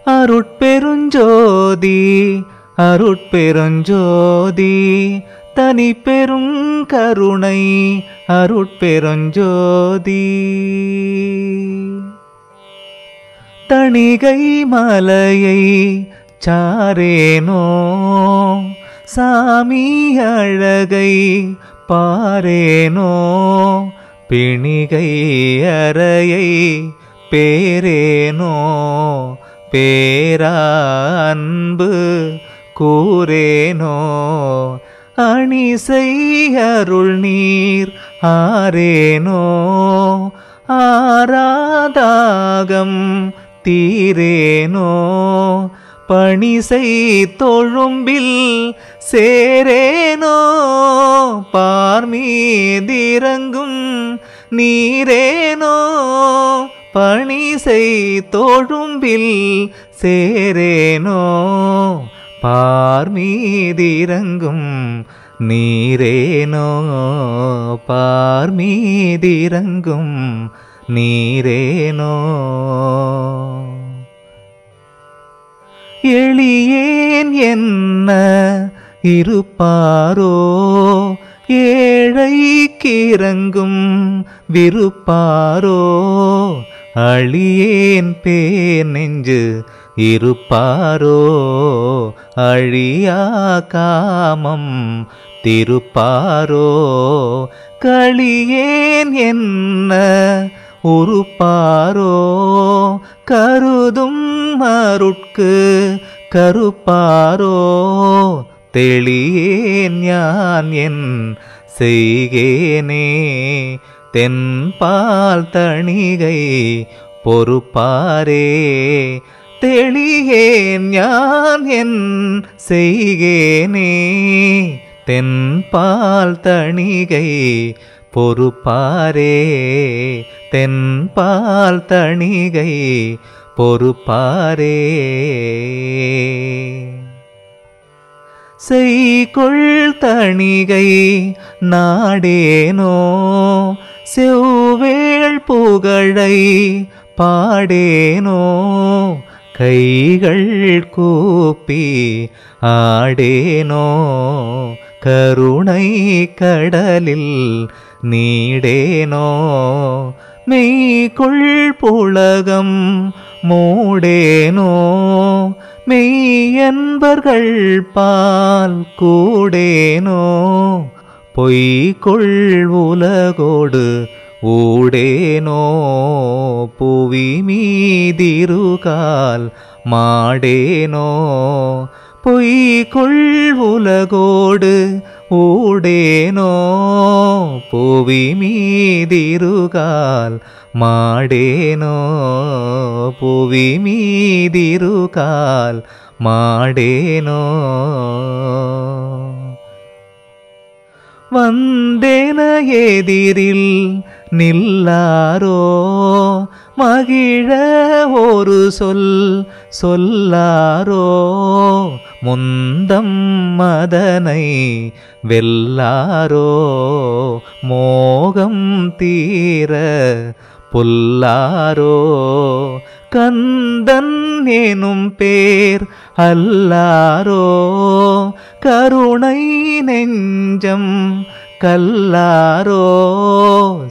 அருட்பெருஞ்சோதி அருட்பெருஞ்சோதி தனி பெருங்கருணை அருட்பெருஞ்சோதி. தணிகை மலையை சாரேனோ சாமி அழகை பாரேனோ, பிணிகை அறையை பேரேனோ, பேரான்பு கூரேனோ, அணிசை அருள் நீர் ஆரேனோ, ஆராதாகம் தீரேனோ, பணிசை தொழும்பில் சேரேனோ, பார்மீதிறங்கும் நீரேனோ, பணிசை தொழும்பில் சேரேனோ, பார்மீதிறங்கும் நீரேனோ, பார்மீதிறங்கும் நீரேனோ. எளியேன் என்ன இருப்பாரோ, ஏழைக்கிறங்கும் விருப்பாரோ, அழியேன் பேர் நெஞ்சு இருப்பாரோ, அழியா காமம் திருப்பாரோ, களியேன் என்ன உறுப்பாரோ, கருதும் அருட்கு கருப்பாரோ, தெளியேன் ஞான் என் செய்கேனே, தென்பால் தணிகை பொறுப்பாரே, தெளியேன் ஞான் என் செய்கேனே, தென்பால் தணிகை பொறுப்பாரே, தென்பால் தணிகை பொறுப்பாரே. செய்கொள் தணிகை நாடேனோ, செவ்வேள் புகழை பாடேனோ, கைகள் கூப்பி ஆடேனோ, கருணை கடலில் நீடேனோ, மெய்கொள் புலகம் மூடேனோ, மெய்யன்பர்கள் பால் கூடேனோ, பொய்கொள் உலகோடு ஊடேனோ, புவி மீதிருகால் மாடேனோ, பொய்கொள் உலகோடு ஊடேனோ, புவி மீதிருகால் மாடேனோ, புவி மீதிருகால் மாடேனோ. வந்தேன எதிரில் நில்லாரோ, மகிழ ஒரு சொல் சொல்லாரோ, முந்தம் மதனை வெல்லாரோ, மோகம் தீர புல்லாரோ, கந்தன் எனும் பேர் அல்லாரோ, கருணை நெஞ்சம் கல்லாரோ,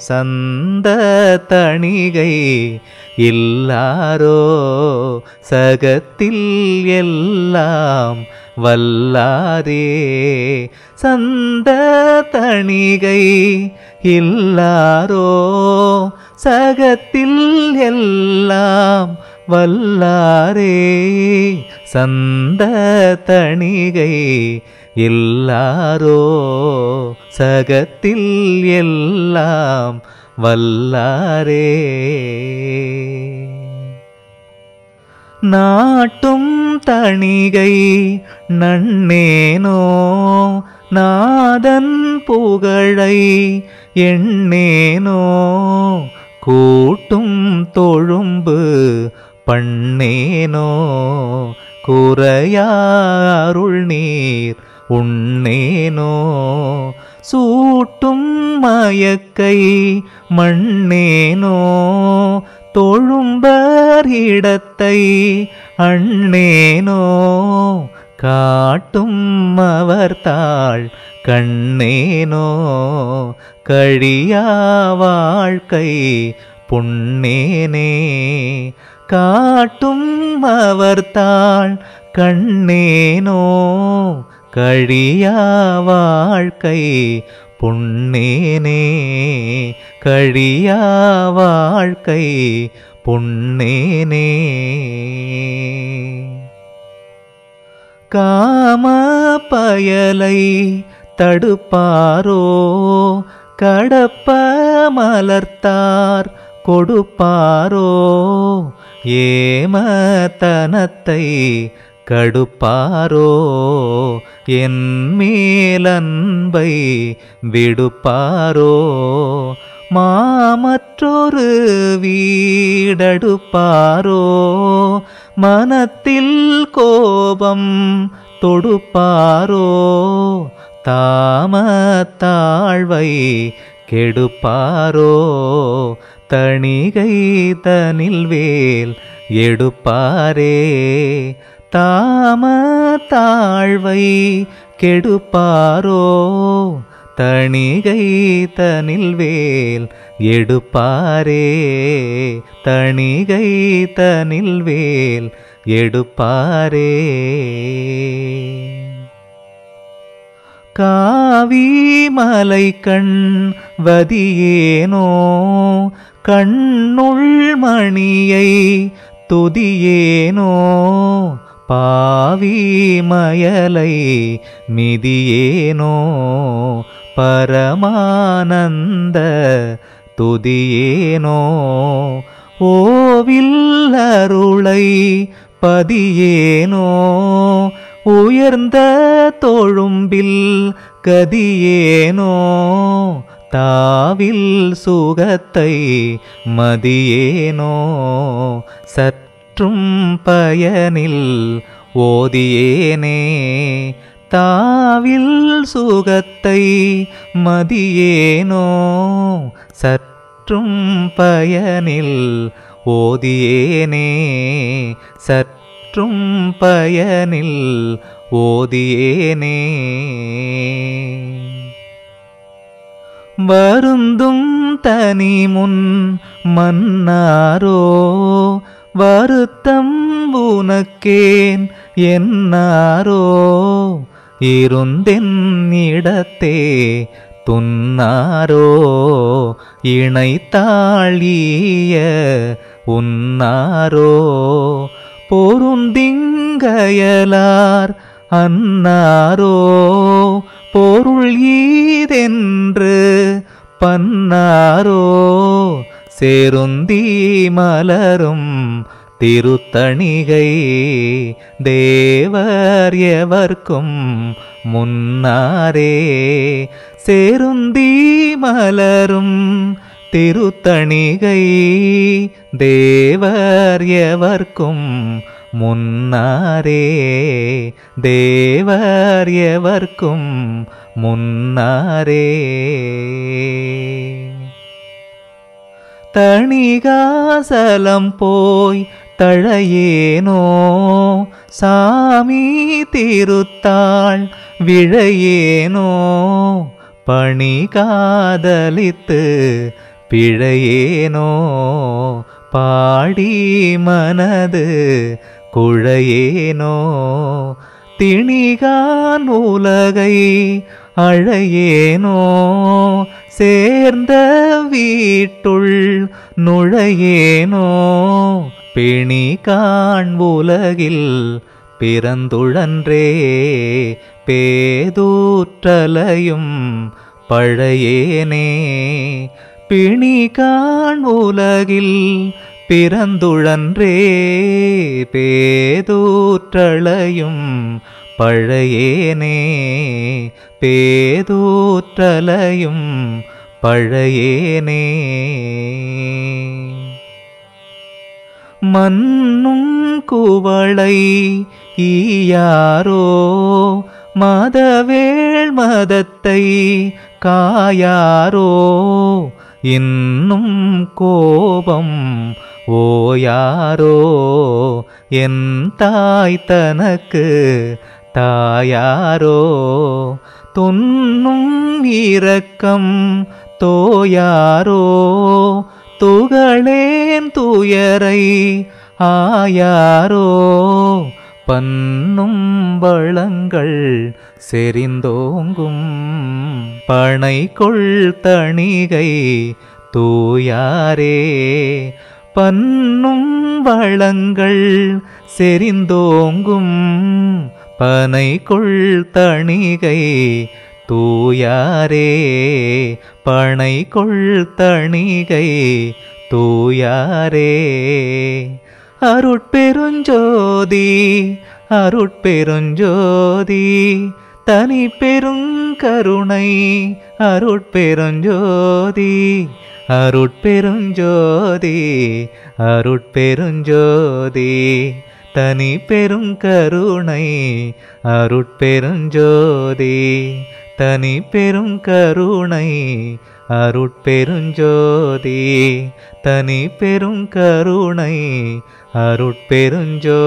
சந்த தணிகை இல்லாரோ, சகத்தில் எல்லாம் வல்லாரே, சந்த தணிகை இல்லாரோ, சகத்தில் எல்லாம் வல்லாரே, சந்த தணிகை இல்லாரோ, சகத்தில் எல்லாம் வல்லாரே. நாட்டும் தணிகை நன்னேனோ, நாதன் புகழை எண்ணேனோ, கூட்டும் தொழும்பு பண்ணேனோ, குறையாருள் நீர் உண்ணேனோ, சூட்டும் மயக்கை மண்ணேனோ, தொழும்பர் இடத்தை அண்ணேனோ காட்டும் அவர் தாள் கண்ணேனோ கழியா வாழ்க்கை புண்ணேனே காட்டும் அவர் தாள் கண்ணேனோ கழியா வாழ்க்கை புண்ணேனே கழியா வாழ்க்கை புண்ணேனே காம பயலை தடுப்பாரோ கடப்ப மலர்த்தார் கொடுப்பாரோ ஏமத்தனத்தை கடுப்பாரோ என் மேலன்பை விடுப்பாரோ மாமற்றொரு வீடடுப்பாரோ மனத்தில் கோபம் தொடுப்பாரோ தாமத்தாழ்வை கெடுப்பாரோ தணிகை தனில் வேல் எடுப்பாரே தாமத்தாழ்வை கெடுப்பாரோ தணிகை தனில் வேல் எடுப்பாரே தணிகை தனில் வேல் எடுப்பாரே காவி மலை கண் வதியேனோ கண்ணுள் மணியை துதியேனோ பாவி மயலை மிதியேனோ பரமானந்த துதியேனோ ஓவில் அருளை பதியேனோ உயர்ந்த தொழும்பில் கதியேனோ தாவில் சுகத்தை மதியேனோ சற்றும் பயனில் ஓதியேனே தாவில் சுகத்தை மதியேனோ சற்றும் பயனில் ஓதியேனே சற்றும் பயனில் ஓதியேனே வருந்தும் தனி முன் மன்னாரோ வருத்தம் உனக்கேன் என்னாரோ இருந்தென் இடத்தே துன்னாரோ இணைத்தாழிய உன்னாரோ பொருந்திங்கயலார் அன்னாரோ பொருள் ஈதென்று பன்னாரோ சேருந்தி மலரும் திருத்தணிகை தேவர் எவர்க்கும் முன்னாரே சேருந்தி மலரும் திருத்தணிகை தேவர் எவர்க்கும் முன்னாரே தேவர் எவர்க்கும் முன்னாரே தணிகாசலம் போய் தழையேனோ சாமி திருத்தாள் விழையேனோ பணி காதலித்து பிழையேனோ பாடி மனது குழையேனோ திணிகான் உலகை அழையேனோ சேர்ந்த வீட்டுள் நுழையேனோ பிணி காண்புலகில் பிறந்துழன்றே பேதூற்றலையும் பழையேனே பிணி காண்புலகில் பிறந்துழன்றே பேதூற்றலையும் பழையேனே பேதூற்றலையும் பழையேனே மன்னும் குவளை ஈயாரோ மதவேள் மதத்தை காயாரோ இன்னும் கோபம் ஓ யாரோ என் தாய் தனக்கு தாயாரோ துன்னும் இரக்கம் தோயாரோ துகளேன் துயரை ஆயாரோ பன்னும் வளங்கள் செறிந்தோங்கும் பனைகொள் தணிகை தூயாரே பன்னும் வளங்கள் செறிந்தோங்கும் பனைகொள் தணிகை தூயாரே பனைகொள் தணிகை தூயாரே அருட்பெருஞ்சோதி அருட்பெருஞ்சோதி தனி பெருங்கருணை அருட்பெருஞ்சோதி அருட்பெருஞ்சோதி அருட்பெருஞ்சோதி தனி பெருங்கருணை அருட்பெருஞ்சோதி தனி பெருங்கருணை அருட்பெருஞ்சோதி தனி பெருங்கருணை அருட்பெருஞ்சோதி.